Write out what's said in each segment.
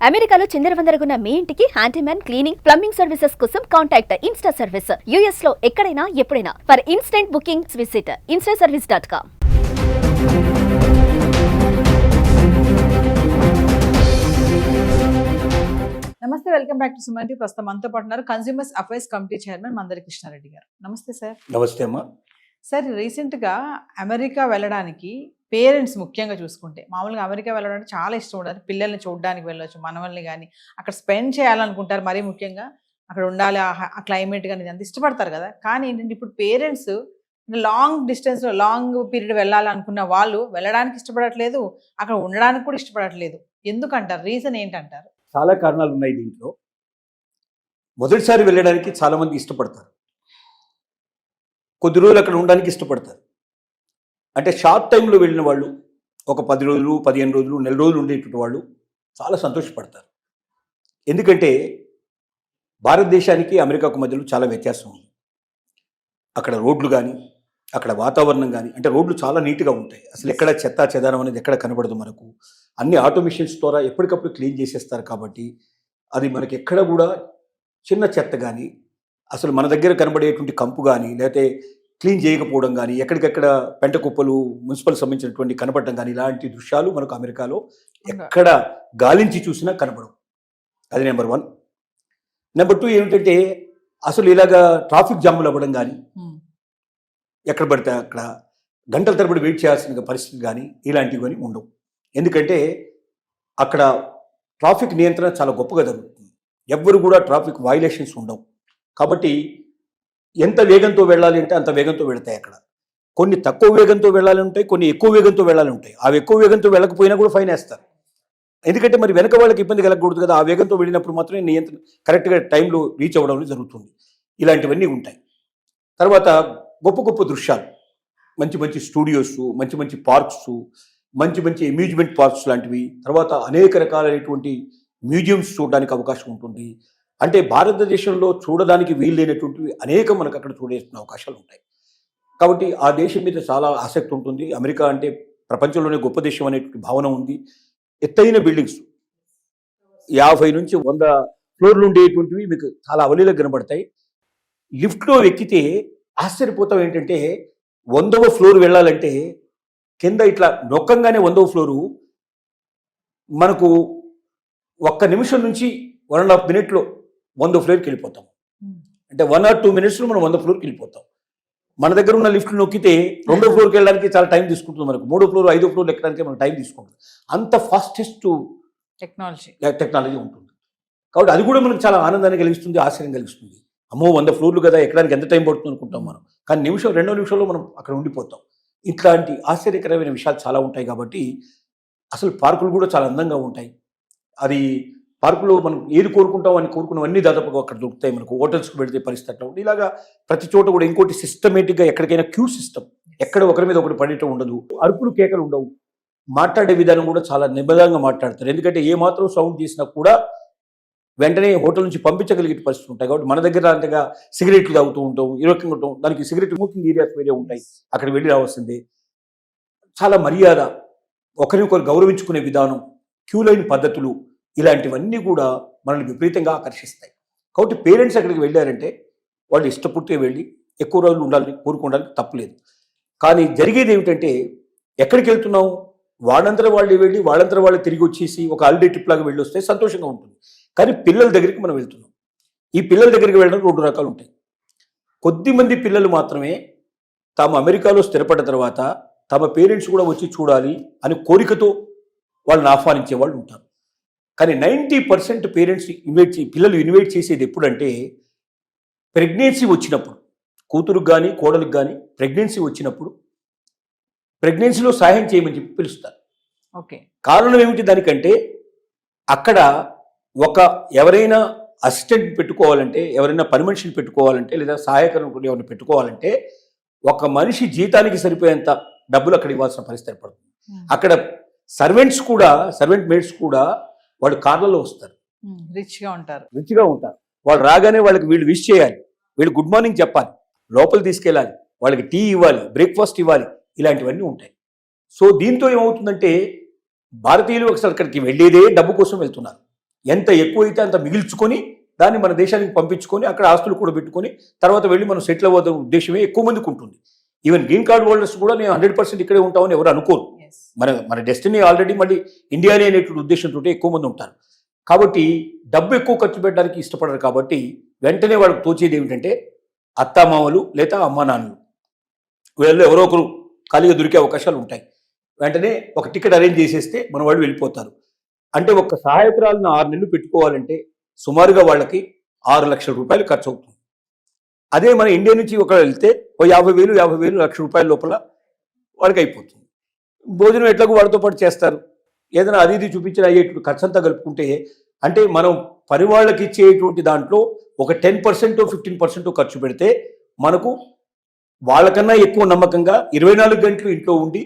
అమెరికాలో చిందరవందరగున్న మీ ఇంటికి handyman, cleaning, plumbing services కోసం కాంటాక్ట్ ఇన్స్టా సర్వీస్. యూఎస్ లో ఎక్కడైనా ఎప్పుడైనా. For instant bookings visit instaservice.com. నమస్తే, welcome back to Suman TV. ప్రస్తుతం మనతో పాటు ఉన్నారు consumers affairs committee chairman మందరి Krishna Reddy గారు. నమస్తే సార్. నమస్తే అమ్మా. సార్, రీసెంట్గా అమెరికా వెళ్ళడానికి పేరెంట్స్ ముఖ్యంగా చూసుకుంటే, మామూలుగా అమెరికా వెళ్ళడానికి చాలా ఇష్టం ఉండదు. పిల్లల్ని చూడడానికి వెళ్ళొచ్చు, మనవల్ని కానీ అక్కడ స్పెండ్ చేయాలనుకుంటారు. మరీ ముఖ్యంగా అక్కడ ఉండాలి, ఆ క్లైమేట్ కానీ అంత ఇష్టపడతారు కదా. కానీ ఏంటంటే ఇప్పుడు పేరెంట్స్ లాంగ్ డిస్టెన్స్లో లాంగ్ పీరియడ్ వెళ్ళాలనుకున్న వాళ్ళు వెళ్ళడానికి ఇష్టపడట్లేదు, అక్కడ ఉండడానికి కూడా ఇష్టపడట్లేదు. ఎందుకంటారు? రీజన్ ఏంటంటారు? చాలా కారణాలు ఉన్నాయి దీంట్లో. మొదటిసారి వెళ్ళడానికి చాలా మంది ఇష్టపడతారు, కొద్ది రోజులు అక్కడ ఉండడానికి ఇష్టపడతారు. అంటే షార్ట్ టైంలో వెళ్ళిన వాళ్ళు, ఒక 10 రోజులు 15 రోజులు నెల రోజులు ఉండేటువంటి వాళ్ళు చాలా సంతోషపడతారు. ఎందుకంటే భారతదేశానికి అమెరికాకు మధ్యలో చాలా వ్యత్యాసం ఉంది. అక్కడ రోడ్లు కానీ, అక్కడ వాతావరణం కానీ, అంటే రోడ్లు చాలా నీట్గా ఉంటాయి. అసలు ఎక్కడ చెత్త చెదారం అనేది ఎక్కడ కనబడదు మనకు. అన్ని ఆటోమేషన్స్ ద్వారా ఎప్పటికప్పుడు క్లీన్ చేసేస్తారు. కాబట్టి అది మనకి ఎక్కడ కూడా చిన్న చెత్త కానీ, అసలు మన దగ్గర కనబడేటువంటి కంపు కానీ, లేకపోతే క్లీన్ చేయకపోవడం కానీ, ఎక్కడికెక్కడ పెంట కుప్పలు మున్సిపల్ సంబంధించినటువంటి కనపడడం కానీ, ఇలాంటి దృశ్యాలు మనకు అమెరికాలో ఎక్కడ గాలించి చూసినా కనబడవు. అది నెంబర్ 1. నెంబర్ 2 ఏమిటంటే, అసలు ఇలాగా ట్రాఫిక్ జాములు అవ్వడం కానీ, ఎక్కడ పడితే అక్కడ గంటల తరబడి వెయిట్ చేయాల్సిన పరిస్థితి కానీ ఇలాంటివన్నీ ఉండవు. ఎందుకంటే అక్కడ ట్రాఫిక్ నియంత్రణ చాలా గొప్పగా జరుగుతుంది. ఎవ్వరు కూడా ట్రాఫిక్ వైలేషన్స్ ఉండవు. కాబట్టి ఎంత వేగంతో వెళ్ళాలి అంటే అంత వేగంతో వెళతాయి. అక్కడ కొన్ని తక్కువ వేగంతో వెళ్ళాలి ఉంటాయి, కొన్ని ఎక్కువ వేగంతో వెళ్ళాలి ఉంటాయి. ఆ ఎక్కువ వేగంతో వెళ్ళకపోయినా కూడా ఫైన్ వేస్తారు. ఎందుకంటే మరి వెనక వాళ్ళకి ఇబ్బంది కలగకూడదు కదా. ఆ వేగంతో వెళ్ళినప్పుడు మాత్రమే నియంత్రణ కరెక్ట్గా టైంలో రీచ్ అవ్వడం జరుగుతుంది. ఇలాంటివన్నీ ఉంటాయి. తర్వాత గొప్ప గొప్ప దృశ్యాలు, మంచి మంచి స్టూడియోస్, మంచి మంచి పార్క్స్, మంచి మంచి అమ్యూజ్మెంట్ పార్క్స్ లాంటివి, తర్వాత అనేక రకాలైనటువంటి మ్యూజియంస్ చూడడానికి అవకాశం ఉంటుంది. అంటే భారతదేశంలో చూడడానికి వీల్లేనటువంటివి అనేక మనకు అక్కడ చూడేసిన అవకాశాలు ఉంటాయి. కాబట్టి ఆ దేశం మీద చాలా ఆసక్తి ఉంటుంది. అమెరికా అంటే ప్రపంచంలోనే గొప్ప దేశం అనేటువంటి భావన ఉంది. ఎత్తైన బిల్డింగ్స్ 50 నుంచి 100 ఫ్లోర్లు ఉండేటువంటివి మీకు చాలా అవలీలకు కనబడతాయి. లిఫ్ట్లో ఎక్కితే ఆశ్చర్యపోతాం. ఏంటంటే 100వ ఫ్లోర్ వెళ్ళాలంటే కింద ఇట్లా నొక్కంగానే 100వ ఫ్లోరు మనకు 1 నిమిషం నుంచి 1.5 మినిట్లో 100వ ఫ్లోర్కి వెళ్ళిపోతాం. అంటే 1 or 2 మినిట్స్లో మనం 100వ ఫ్లోర్కి వెళ్ళిపోతాం. మన దగ్గర ఉన్న లిఫ్ట్లు నొక్కితే 2వ ఫ్లోర్కి వెళ్ళడానికి చాలా టైం తీసుకుంటుంది. మనకు 3వ ఫ్లోర్ 5వ ఫ్లోర్ ఎక్కడానికి మనకు టైం తీసుకుంటుంది. అంత ఫాస్టెస్ట్ టెక్నాలజీ ఉంటుంది. కాబట్టి అది కూడా మనకు చాలా ఆనందాన్ని కలిగిస్తుంది, ఆశ్చర్యం కలిగిస్తుంది. అమ్మో 100 ఫ్లోర్లు కదా, ఎక్కడానికి ఎంత టైం పడుతుంది అనుకుంటాం మనం. కానీ 2 నిమిషాల్లో మనం అక్కడ ఉండిపోతాం. ఇట్లాంటి ఆశ్చర్యకరమైన విషయాలు చాలా ఉంటాయి. కాబట్టి అసలు పార్కులు కూడా చాలా అందంగా ఉంటాయి. అది పార్కులో మనం ఏది కోరుకుంటాం అని కోరుకున్నవన్నీ దాదాపుగా అక్కడ దొరుకుతాయి. మనకు హోటల్స్కి వెళితే పరిస్థితి అట్లా ఉంటుంది. ఇలాగా ప్రతి చోట కూడా ఇంకోటి సిస్టమేటిక్గా ఎక్కడికైనా క్యూ సిస్టమ్, ఎక్కడ ఒకరి మీద ఒకటి పడేయటం ఉండదు. అరుపులు కేకలు ఉండవు. మాట్లాడే విధానం కూడా చాలా నిబద్ధంగా మాట్లాడతారు. ఎందుకంటే ఏ మాత్రం సౌండ్ చేసినా కూడా వెంటనే హోటల్ నుంచి పంపించగలిగే పరిస్థితులు ఉంటాయి. కాబట్టి మన దగ్గర అంతగా సిగరెట్లు తాగుతూ ఉంటాం, ఇరవై ఉంటాం. దానికి సిగరెట్ స్మోకింగ్ ఏరియాస్ వేరే ఉంటాయి, అక్కడ వెళ్ళి రావాల్సిందే. చాలా మర్యాద, ఒకరినొకరు గౌరవించుకునే విధానం, క్యూ లైన్ పద్ధతులు, ఇలాంటివన్నీ కూడా మనల్ని విపరీతంగా ఆకర్షిస్తాయి. కాబట్టి పేరెంట్స్ అక్కడికి వెళ్ళారంటే వాళ్ళు ఇష్టపూర్తిగా వెళ్ళి ఎక్కువ రోజులు ఉండాలని కోరుకోవడానికి తప్పలేదు. కానీ జరిగేది ఏమిటంటే, ఎక్కడికి వెళ్తున్నాం, వాళ్ళంతా వాళ్ళు వెళ్ళి వాళ్ళంతా వాళ్ళు తిరిగి వచ్చేసి ఒక హాలిడే ట్రిప్ లాగా వెళ్ళి వస్తే సంతోషంగా ఉంటుంది. కానీ పిల్లల దగ్గరికి మనం వెళ్తున్నాం. ఈ పిల్లల దగ్గరికి వెళ్ళడం 2 రకాలు ఉంటాయి. కొద్దిమంది పిల్లలు మాత్రమే తాము అమెరికాలో స్థిరపడ్డ తర్వాత తమ పేరెంట్స్ కూడా వచ్చి చూడాలి అని కోరికతో వాళ్ళని ఆహ్వానించే వాళ్ళు ఉంటారు. కానీ 90% పేరెంట్స్ పిల్లలు ఇన్వైట్ చేసేది ఎప్పుడంటే, ప్రెగ్నెన్సీ వచ్చినప్పుడు, కూతురుకు కానీ కోడలకు కానీ ప్రెగ్నెన్సీ వచ్చినప్పుడు ప్రెగ్నెన్సీలో సహాయం చేయమని చెప్పి పిలుస్తారు. ఓకే, కారణం ఏమిటి దానికంటే, అక్కడ ఎవరైనా అసిస్టెంట్ పెట్టుకోవాలంటే, ఎవరైనా పని మనిషిని పెట్టుకోవాలంటే, లేదా సహాయకరం ఎవరిని పెట్టుకోవాలంటే ఒక మనిషి జీతానికి సరిపోయేంత డబ్బులు అక్కడ ఇవ్వాల్సిన పరిస్థితి ఏర్పడుతుంది. అక్కడ సర్వెంట్ మేడ్స్ కూడా వాళ్ళు కార్లలో వస్తారు, రిచ్గా ఉంటారు. వాళ్ళు రాగానే వాళ్ళకి వీళ్ళు విష్ చేయాలి, వీళ్ళు గుడ్ మార్నింగ్ చెప్పాలి, లోపల తీసుకెళ్ళాలి, వాళ్ళకి టీ ఇవ్వాలి, బ్రేక్ఫాస్ట్ ఇవ్వాలి, ఇలాంటివన్నీ ఉంటాయి. సో దీంతో ఏమవుతుందంటే, భారతీయులు అసలు అక్కడికి వెళ్ళేదే డబ్బు కోసం వెళ్తున్నారు. ఎంత ఎక్కువైతే అంత మిగిల్చుకొని దాన్ని మన దేశానికి పంపించుకొని అక్కడ ఆస్తులు కూడా పెట్టుకొని తర్వాత వెళ్ళి మనం సెటిల్ అవ్వడం ఉద్దేశమే ఎక్కువ మందికి ఉంటుంది. ఈవెన్ గ్రీన్ కార్డ్ హోల్డర్స్ కూడా నేను 100% ఇక్కడే ఉంటామని ఎవరు అనుకోరు. మన డెస్టినీ ఆల్రెడీ మళ్ళీ ఇండియానే అనేటువంటి ఉద్దేశంతో ఎక్కువ మంది ఉంటారు. కాబట్టి డబ్బు ఎక్కువ ఖర్చు పెట్టడానికి ఇష్టపడరు. కాబట్టి వెంటనే వాళ్ళకి తోచేది ఏమిటంటే అత్తామామలు లేదా అమ్మా నాన్నలు వీళ్ళు ఎవరో ఒకరు ఖాళీగా దొరికే అవకాశాలు ఉంటాయి. వెంటనే ఒక టికెట్ అరేంజ్ చేసేస్తే మన వాళ్ళు వెళ్ళిపోతారు. అంటే ఒక సహాయకురాలను 6 నెలలు పెట్టుకోవాలంటే సుమారుగా వాళ్ళకి 6 లక్షల రూపాయలు ఖర్చు అవుతుంది. అదే మన ఇండియా నుంచి ఒక వెళ్తే ఓ 50,000 లక్ష రూపాయల లోపల వాళ్ళకి అయిపోతుంది. భోజనం ఎట్లాగో వాళ్ళతో పాటు చేస్తారు. ఏదైనా అది ఇది చూపించిన అయ్యేటువంటి ఖర్చు అంతా కలుపుకుంటే అంటే మనం పని వాళ్ళకి ఇచ్చేటువంటి దాంట్లో ఒక 10% 15% ఖర్చు పెడితే మనకు వాళ్ళకన్నా ఎక్కువ నమ్మకంగా 24 గంటలు ఇంట్లో ఉండి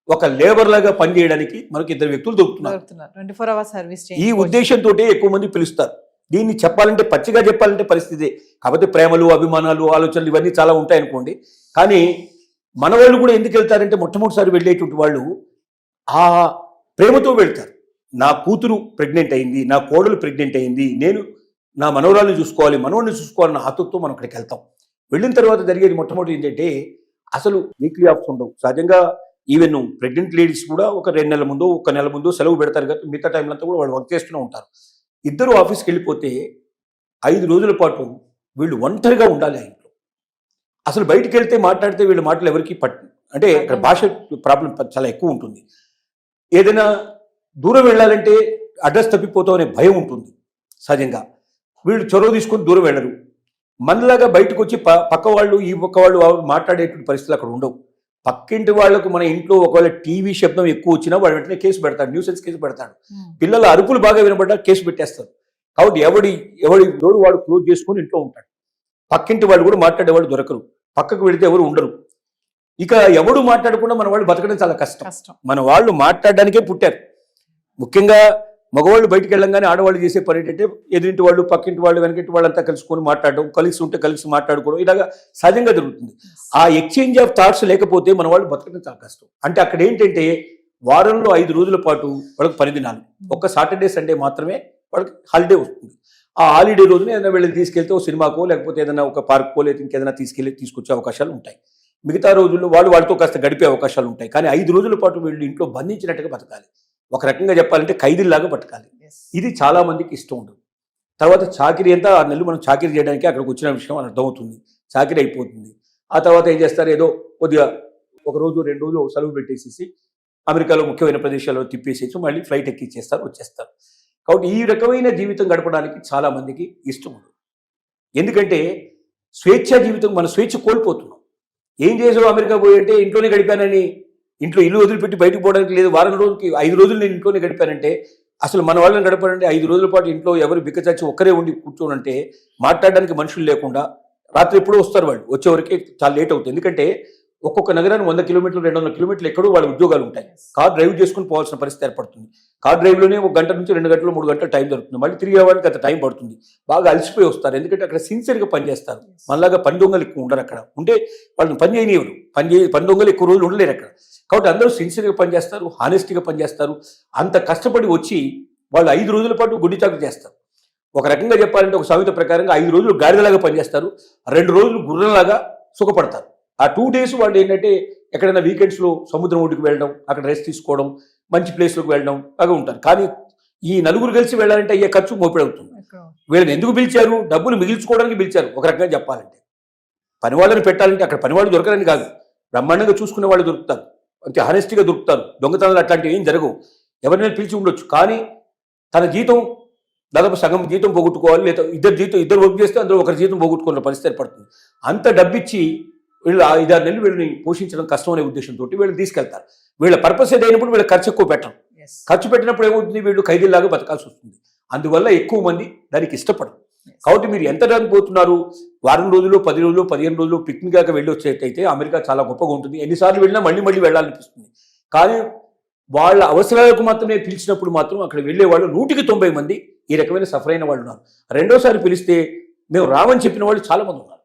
ఒక లేబర్ లాగా పనిచేయడానికి మనకి 2 వ్యక్తులు దొరుకుతున్నారు. 24 hours సర్వీస్ ఈ ఉద్దేశంతో ఎక్కువ మంది పిలుస్తారు. దీన్ని చెప్పాలంటే పచ్చిగా చెప్పాలంటే పరిస్థితి. కాకపోతే ప్రేమలు, అభిమానాలు, ఆలోచనలు ఇవన్నీ చాలా ఉంటాయనుకోండి. కానీ మన వాళ్ళు కూడా ఎందుకు వెళ్తారంటే మొట్టమొదటిసారి వెళ్ళేటువంటి వాళ్ళు ఆ ప్రేమతో వెళ్తారు. నా కూతురు ప్రెగ్నెంట్ అయింది, నా కోడలు ప్రెగ్నెంట్ అయింది, నేను నా మనవరాలను చూసుకోవాలి, మనవడిని చూసుకోవాలన్న ఆతృతో మనం అక్కడికి వెళ్తాం. వెళ్ళిన తర్వాత జరిగేది మొట్టమొదటి ఏంటంటే అసలు వీక్లీ ఆఫ్స్ ఉండవు. సహజంగా ఈవెన్ ప్రెగ్నెంట్ లేడీస్ కూడా ఒక 2 నెలల ముందు, 1 నెల ముందు సెలవు పెడతారు కదా. మిగతా టైంలో అంతా కూడా వాళ్ళు వర్క్ చేస్తూనే ఉంటారు. ఇద్దరు ఆఫీస్కి వెళ్ళిపోతే 5 రోజుల పాటు వీళ్ళు ఒంటరిగా ఉండాలి ఆ ఇంట్లో. అసలు బయటికి వెళ్తే మాట్లాడితే వీళ్ళ మాటలు ఎవరికి అంటే ఇక్కడ భాష ప్రాబ్లం చాలా ఎక్కువ ఉంటుంది. ఏదైనా దూరం వెళ్ళాలంటే అడ్రస్ తప్పిపోతాం అనే భయం ఉంటుంది సహజంగా. వీళ్ళు చొరవ తీసుకొని దూరం వెళ్ళరు. మనలాగా బయటకు వచ్చి పక్క వాళ్ళు ఈ పక్క వాళ్ళు మాట్లాడేటువంటి పరిస్థితులు అక్కడ ఉండవు. పక్కింటి వాళ్లకు మన ఇంట్లో ఒకవేళ టీవీ శబ్దం ఎక్కువ వచ్చినా వాడు వెంటనే కేసు పెడతాడు, న్యూసెన్స్ కేసు పెడతాడు. పిల్లల అరుపులు బాగా వినబడ్డా కేసు పెట్టేస్తారు. కాబట్టి ఎవడి డోరు వాడు క్లోజ్ చేసుకొని ఇంట్లో ఉంటాడు. పక్కింటి వాళ్ళు కూడా మాట్లాడేవాళ్ళు దొరకరు, పక్కకు వెళితే ఎవరు ఉండరు. ఇక ఎవడు మాట్లాడకుండా మన వాళ్ళు బతకడం చాలా కష్టం. మన వాళ్ళు మాట్లాడడానికే పుట్టారు. ముఖ్యంగా మగవాళ్ళు బయటికి వెళ్ళంగానే ఆడవాళ్ళు చేసే పని ఏంటంటే ఎదురింటి వాళ్ళు, పక్కింటి వాళ్ళు, వెనకింటి వాళ్ళంతా కలుసుకొని మాట్లాడడం, కలిసి ఉంటే కలిసి మాట్లాడుకోవడం, ఇలాగా సహజంగా జరుగుతుంది. ఆ ఎక్స్చేంజ్ ఆఫ్ థాట్స్ లేకపోతే మన వాళ్ళు బతకడం చాలా కష్టం. అంటే అక్కడ ఏంటంటే వారంలో 5 రోజుల పాటు వాళ్ళకి 10 దినాలు, ఒక్క సాటర్డే సండే మాత్రమే వాళ్ళకి హాలిడే వస్తుంది. ఆ హాలిడే రోజున ఏదైనా వీళ్ళని తీసుకెళ్తే ఒక సినిమాకో లేకపోతే ఏదైనా ఒక పార్క్కో లేదా ఇంకేదైనా తీసుకొచ్చే అవకాశాలు ఉంటాయి. మిగతా రోజుల్లో వాళ్ళతో కాస్త గడిపే అవకాశాలు ఉంటాయి. కానీ 5 రోజుల పాటు వీళ్ళు ఇంట్లో బంధించినట్టుగా బతకాలి. ఒక రకంగా చెప్పాలంటే ఖైదీల్లాగా బతకాలి. ఇది చాలా మందికి ఇష్టం ఉండదు. తర్వాత చాకిరీ అంతా 6 నెలలు మనం చాకిరీ చేయడానికి అక్కడికి వచ్చిన విషయం అని అర్థమవుతుంది. చాకిరీ అయిపోతుంది. ఆ తర్వాత ఏం చేస్తారు, ఏదో కొద్దిగా 1 రోజు 2 రోజులు సెలవు పెట్టేసేసి అమెరికాలో ముఖ్యమైన ప్రదేశాల్లో తిప్పేసేసి మళ్ళీ ఫ్లైట్ ఎక్కిచ్చేస్తారు, వచ్చేస్తారు. కాబట్టి ఈ రకమైన జీవితం గడపడానికి చాలా మందికి ఇష్టం ఉండదు. ఎందుకంటే స్వేచ్ఛా జీవితం, మన స్వేచ్ఛ కోల్పోతున్నాం. ఏం చేసావు అమెరికా పోయి అంటే ఇంట్లోనే గడిపానని, ఇంట్లో ఇల్లు వదిలిపెట్టి బయటకు పోవడానికి లేదు, వారం రోజులకి 5 రోజులు నేను ఇంట్లోనే గడిపానంటే, అసలు మన వాళ్ళని గడపాలంటే 5 రోజుల పాటు ఇంట్లో ఎవరు బిక్కచచ్చి ఒక్కరే ఉండి కూర్చోనంటే మాట్లాడడానికి మనుషులు లేకుండా రాత్రి ఎప్పుడూ వస్తారు. వాళ్ళు వచ్చేవరకే చాలా లేట్ అవుతుంది. ఎందుకంటే ఒక్కొక్క నగరాన్ని 100 కిలోమీటర్లు 200 కిలోమీటర్లు ఎక్కడో వాళ్ళ ఉద్యోగాలు ఉంటాయి. కార్ డ్రైవ్ చేసుకుని పోవాల్సిన పరిస్థితి ఏర్పడుతుంది. కార్ డ్రైవ్లోనే 1 గంట నుంచి 2 గంటలు 3 గంటలు టైం దొరుకుతుంది. మళ్ళీ తిరిగి రావడానికి అంత టైం పడుతుంది. బాగా అలసిపోయి వస్తారు. ఎందుకంటే అక్కడ సిన్సియర్గా పనిచేస్తారు. మనలాగా పని దొంగలు ఎక్కువ ఉండరు అక్కడ. ఉంటే వాళ్ళని పని చేయనివ్వరు. పని దొంగలు ఎక్కువ రోజులు ఉండలేరు అక్కడ. కాబట్టి అందరూ సిన్సియర్గా పనిచేస్తారు, హానెస్ట్గా పనిచేస్తారు. అంత కష్టపడి వచ్చి వాళ్ళు 5 రోజుల పాటు గుడ్డిచాకు చేస్తారు. ఒక రకంగా చెప్పాలంటే ఒక సామెత ప్రకారంగా 5 రోజులు గాడిదలాగా పనిచేస్తారు, 2 రోజులు గుర్రంలాగా సుఖపడతారు. ఆ 2 days వాళ్ళు ఏంటంటే ఎక్కడైనా వీకెండ్స్లో సముద్రం ఒడ్డుకు వెళ్ళడం, అక్కడ రెస్ట్ తీసుకోవడం, మంచి ప్లేస్లోకి వెళ్ళడం లాగా ఉంటారు. కానీ ఈ నలుగురు కలిసి వెళ్ళాలంటే అయ్యే ఖర్చు మోపిడవుతుంది. వీళ్ళని ఎందుకు పిలిచారు? డబ్బులు మిగిల్చుకోవడానికి పిలిచారు. ఒక రకంగా చెప్పాలంటే పనివాళ్ళని పెట్టాలంటే అక్కడ పనివాళ్ళు దొరకరని కాదు, బ్రహ్మాండంగా చూసుకునే వాళ్ళు దొరుకుతారు, అంతే హానెస్ట్గా దొరుకుతారు. దొంగతనాలు అట్లాంటివి ఏం జరగవు. ఎవరినైనా పిలిచి ఉండొచ్చు. కానీ తన జీతం దాదాపు సగం జీతం పోగొట్టుకోవాలి, లేదా ఇద్దరు వర్క్ చేస్తే అందులో ఒకరి జీతం పోగొట్టుకున్న పరిస్థితి ఏర్పడుతుంది. అంత డబ్బిచ్చి వీళ్ళు 5-6 నెలలు వీళ్ళని పోషించడం కష్టం అనే ఉద్దేశంతో వీళ్ళు తీసుకెళ్తారు. వీళ్ళ పర్పస్ ఏదైనప్పుడు వీళ్ళ ఖర్చు ఎక్కువ పెట్టడం. ఖర్చు పెట్టినప్పుడు ఏమవుతుంది, వీళ్ళు ఖైదీలాగా బతకాల్సి వస్తుంది. అందువల్ల ఎక్కువ మంది దానికి ఇష్టపడరు. కాబట్టి మీరు ఎంత దానికి పోతున్నారు, వారం రోజులు 10 రోజులు 15 రోజులు పిక్నిక్ దాకా వెళ్ళి వచ్చేటైతే అమెరికా చాలా గొప్పగా ఉంటుంది. ఎన్నిసార్లు వెళ్ళినా మళ్ళీ వెళ్ళాలనిపిస్తుంది. కానీ వాళ్ళ అవసరాలకు మాత్రమే పిలిచినప్పుడు మాత్రం అక్కడ వెళ్ళే వాళ్ళు 190 మంది ఈ రకమైన సఫర్ అయిన వాళ్ళు ఉన్నారు. రెండోసారి పిలిస్తే మేము రామని చెప్పిన వాళ్ళు చాలా మంది ఉన్నారు.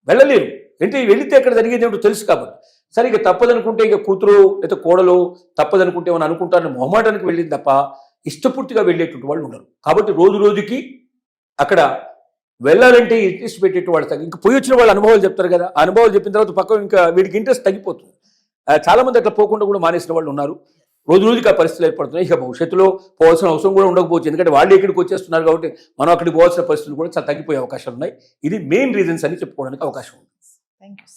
వెళ్ళలేరు. అంటే వెళితే అక్కడ జరిగేది ఏమిటో తెలుసు కాబట్టి. సరే ఇక తప్పదనుకుంటే ఇక కూతురు లేదా కోడలు తప్పదనుకుంటే ఏమని అనుకుంటారని మొహమాటానికి వెళ్ళింది తప్ప ఇష్టపూర్తిగా వెళ్ళేటువంటి వాళ్ళు ఉన్నారు. కాబట్టి రోజు రోజుకి అక్కడ వెళ్ళాలంటే ఇంట్రెస్ట్ పెట్టేటి వాళ్ళు ఇంకా పోయి వచ్చిన వాళ్ళ అనుభవాలు చెప్తారు కదా, ఆ అనుభవాలు చెప్పిన తర్వాత పక్క ఇంకా వీడికి ఇంట్రెస్ట్ తగ్గిపోతుంది. చాలా మంది అట్లా పోకుండా కూడా మానేసిన వాళ్ళు ఉన్నారు. రోజు రోజుకి ఆ పరిస్థితులు ఏర్పడుతున్నాయి. ఇక భవిష్యత్తులో పోవాల్సిన అవసరం కూడా ఉండకపోవచ్చు, ఎందుకంటే వాళ్ళు ఇక్కడికి వచ్చేస్తున్నారు కాబట్టి మనం అక్కడికి పోవాల్సిన పరిస్థితులు కూడా చాలా తగ్గిపోయే అవకాశాలు ఉన్నాయి. ఇది మెయిన్ రీజన్స్ అని చెప్పుకోవడానికి అవకాశం ఉంది. Thank you.